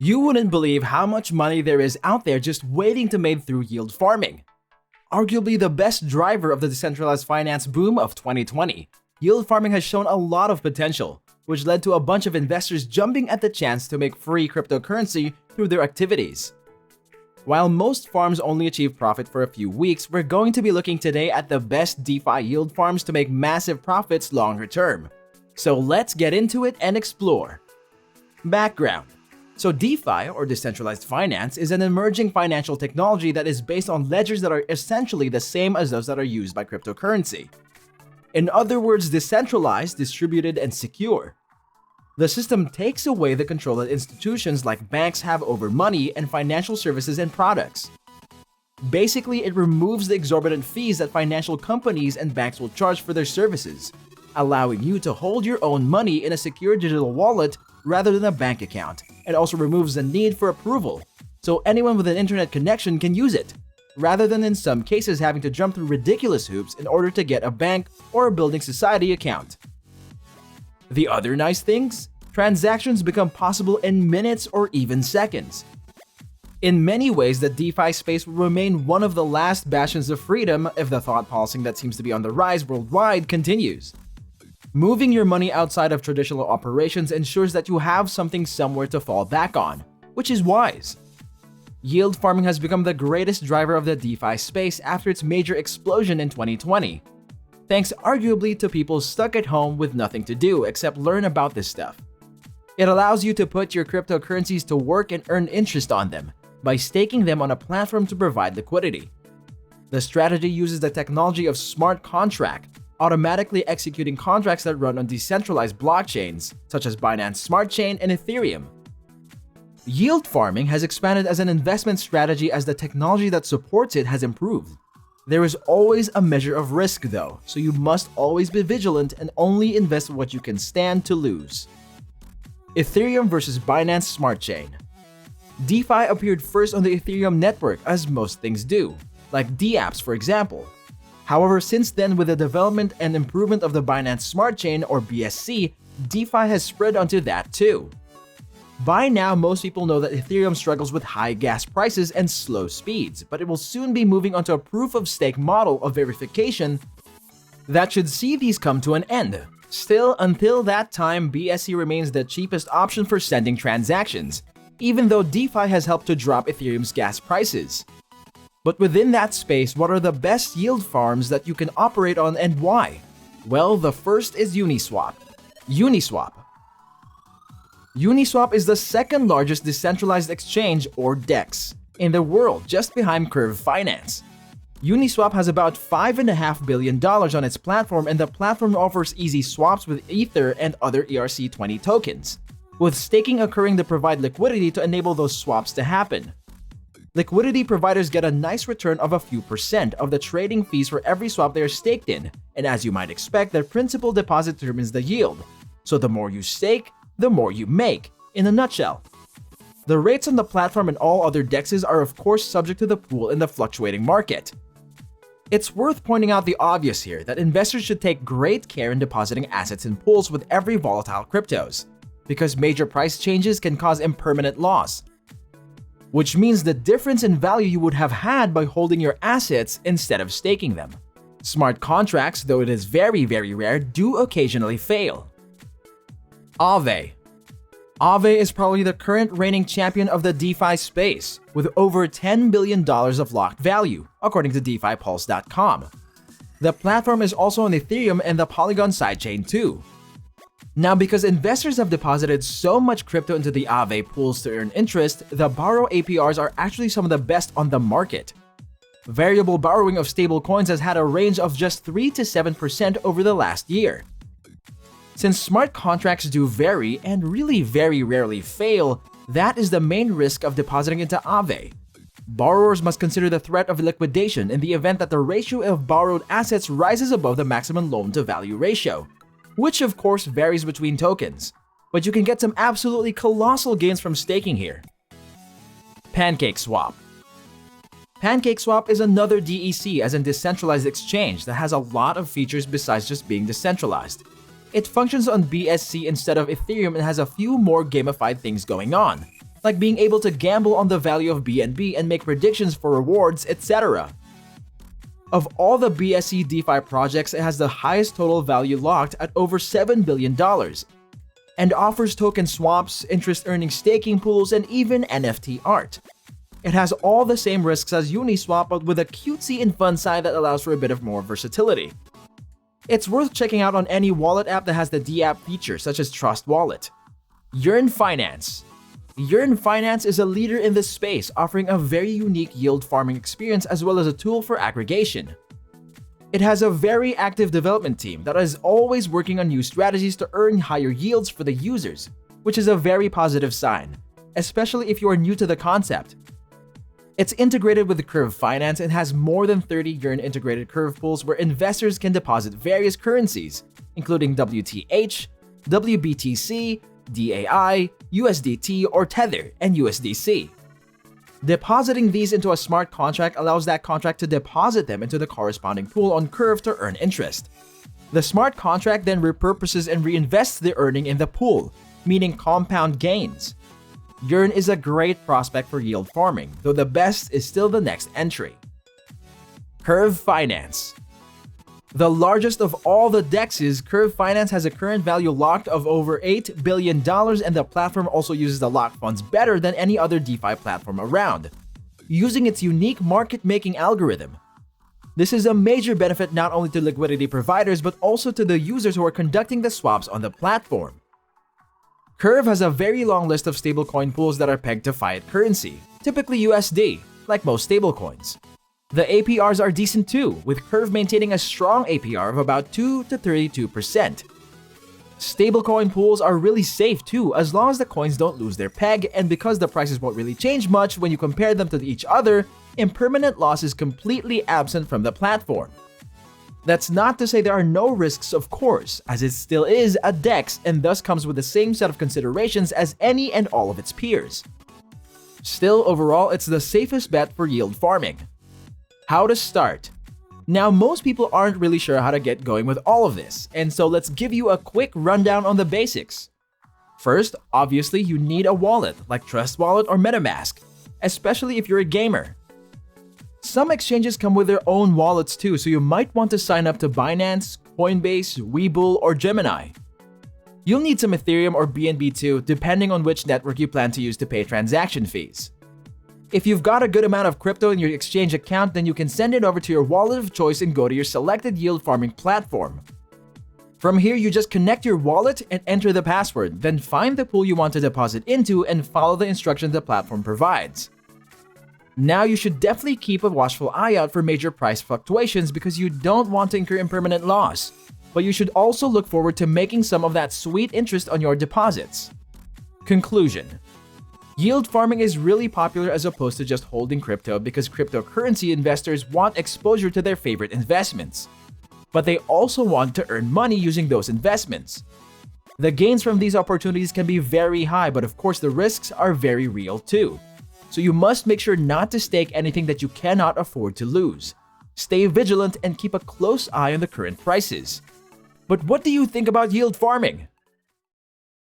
You wouldn't believe how much money there is out there just waiting to be made through yield farming. Arguably the best driver of the decentralized finance boom of 2020, yield farming has shown a lot of potential, which led to a bunch of investors jumping at the chance to make free cryptocurrency through their activities. While most farms only achieve profit for a few weeks, we're going to be looking today at the best DeFi yield farms to make massive profits longer term. So let's get into it and explore. Background. So DeFi, or decentralized finance, is an emerging financial technology that is based on ledgers that are essentially the same as those that are used by cryptocurrency. In other words, decentralized, distributed, and secure. The system takes away the control that institutions like banks have over money and financial services and products. Basically, it removes the exorbitant fees that financial companies and banks will charge for their services, allowing you to hold your own money in a secure digital wallet rather than a bank account, and also removes the need for approval, so anyone with an internet connection can use it, rather than in some cases having to jump through ridiculous hoops in order to get a bank or a building society account. The other nice things? Transactions become possible in minutes or even seconds. In many ways, the DeFi space will remain one of the last bastions of freedom if the thought policing that seems to be on the rise worldwide continues. Moving your money outside of traditional operations ensures that you have something somewhere to fall back on, which is wise. Yield farming has become the greatest driver of the DeFi space after its major explosion in 2020, thanks arguably to people stuck at home with nothing to do except learn about this stuff. It allows you to put your cryptocurrencies to work and earn interest on them by staking them on a platform to provide liquidity. The strategy uses the technology of smart contract, automatically executing contracts that run on decentralized blockchains such as Binance Smart Chain and Ethereum. Yield farming has expanded as an investment strategy as the technology that supports it has improved. There is always a measure of risk though, so you must always be vigilant and only invest what you can stand to lose. Ethereum versus Binance Smart Chain. DeFi appeared first on the Ethereum network, as most things do, like dApps for example. However, since then, with the development and improvement of the Binance Smart Chain, or BSC, DeFi has spread onto that too. By now, most people know that Ethereum struggles with high gas prices and slow speeds, but it will soon be moving onto a proof-of-stake model of verification that should see these come to an end. Still, until that time, BSC remains the cheapest option for sending transactions, even though DeFi has helped to drop Ethereum's gas prices. But within that space, what are the best yield farms that you can operate on and why? Well, the first is Uniswap. Uniswap is the second largest decentralized exchange, or DEX, in the world, just behind Curve Finance. Uniswap has about $5.5 billion on its platform, and the platform offers easy swaps with Ether and other ERC20 tokens, with staking occurring to provide liquidity to enable those swaps to happen. Liquidity providers get a nice return of a few percent of the trading fees for every swap they are staked in, and as you might expect, their principal deposit determines the yield. So the more you stake, the more you make, in a nutshell. The rates on the platform and all other DEXs are of course subject to the pool in the fluctuating market. It's worth pointing out the obvious here that investors should take great care in depositing assets in pools with every volatile cryptos, because major price changes can cause impermanent loss, which means the difference in value you would have had by holding your assets instead of staking them. Smart contracts, though it is very, very rare, do occasionally fail. Aave. Aave is probably the current reigning champion of the DeFi space, with over $10 billion of locked value, according to DeFiPulse.com. The platform is also on Ethereum and the Polygon sidechain too. Now, because investors have deposited so much crypto into the Aave pools to earn interest, the borrow APRs are actually some of the best on the market. Variable borrowing of stablecoins has had a range of just 3 to 7% over the last year. Since smart contracts do vary and really very rarely fail, that is the main risk of depositing into Aave. Borrowers must consider the threat of liquidation in the event that the ratio of borrowed assets rises above the maximum loan-to-value ratio, which of course varies between tokens, but you can get some absolutely colossal gains from staking here. PancakeSwap. PancakeSwap is another DEC, as in decentralized exchange, that has a lot of features besides just being decentralized. It functions on BSC instead of Ethereum and has a few more gamified things going on. like being able to gamble on the value of BNB and make predictions for rewards, etc. Of all the BSC DeFi projects, it has the highest total value locked at over $7 billion, and offers token swaps, interest-earning staking pools, and even NFT art. It has all the same risks as Uniswap, but with a cutesy and fun side that allows for a bit of more versatility. It's worth checking out on any wallet app that has the D-app feature, such as Trust Wallet. YEARN Finance. YEARN Finance is a leader in this space, offering a very unique yield farming experience as well as a tool for aggregation. It has a very active development team that is always working on new strategies to earn higher yields for the users, which is a very positive sign, especially if you are new to the concept. It's integrated with the Curve Finance and has more than 30 YEARN integrated curve pools where investors can deposit various currencies, including WTH, WBTC, DAI, USDT, or Tether, and USDC. Depositing these into a smart contract allows that contract to deposit them into the corresponding pool on Curve to earn interest. The smart contract then repurposes and reinvests the earning in the pool, meaning compound gains. YEARN is a great prospect for yield farming, though the best is still the next entry. Curve Finance. The largest of all the DEXs, Curve Finance has a current value locked of over $8 billion, and the platform also uses the locked funds better than any other DeFi platform around, using its unique market-making algorithm. This is a major benefit not only to liquidity providers but also to the users who are conducting the swaps on the platform. Curve has a very long list of stablecoin pools that are pegged to fiat currency, typically USD, like most stablecoins. The APRs are decent too, with Curve maintaining a strong APR of about 2 to 32%. Stablecoin pools are really safe too, as long as the coins don't lose their peg, and because the prices won't really change much when you compare them to each other, impermanent loss is completely absent from the platform. That's not to say there are no risks, of course, as it still is a DEX and thus comes with the same set of considerations as any and all of its peers. Still, overall, it's the safest bet for yield farming. How to start? Now, most people aren't really sure how to get going with all of this, and so let's give you a quick rundown on the basics. First, obviously, you need a wallet like Trust Wallet or MetaMask, especially if you're a gamer. Some exchanges come with their own wallets too, so you might want to sign up to Binance, Coinbase, Webull, or Gemini. You'll need some Ethereum or BNB too, depending on which network you plan to use to pay transaction fees. If you've got a good amount of crypto in your exchange account, then you can send it over to your wallet of choice and go to your selected yield farming platform. From here, you just connect your wallet and enter the password, then find the pool you want to deposit into and follow the instructions the platform provides. Now, you should definitely keep a watchful eye out for major price fluctuations because you don't want to incur impermanent loss, but you should also look forward to making some of that sweet interest on your deposits. Conclusion. Yield farming is really popular as opposed to just holding crypto because cryptocurrency investors want exposure to their favorite investments. But they also want to earn money using those investments. The gains from these opportunities can be very high, but of course the risks are very real too. So you must make sure not to stake anything that you cannot afford to lose. Stay vigilant and keep a close eye on the current prices. But what do you think about yield farming?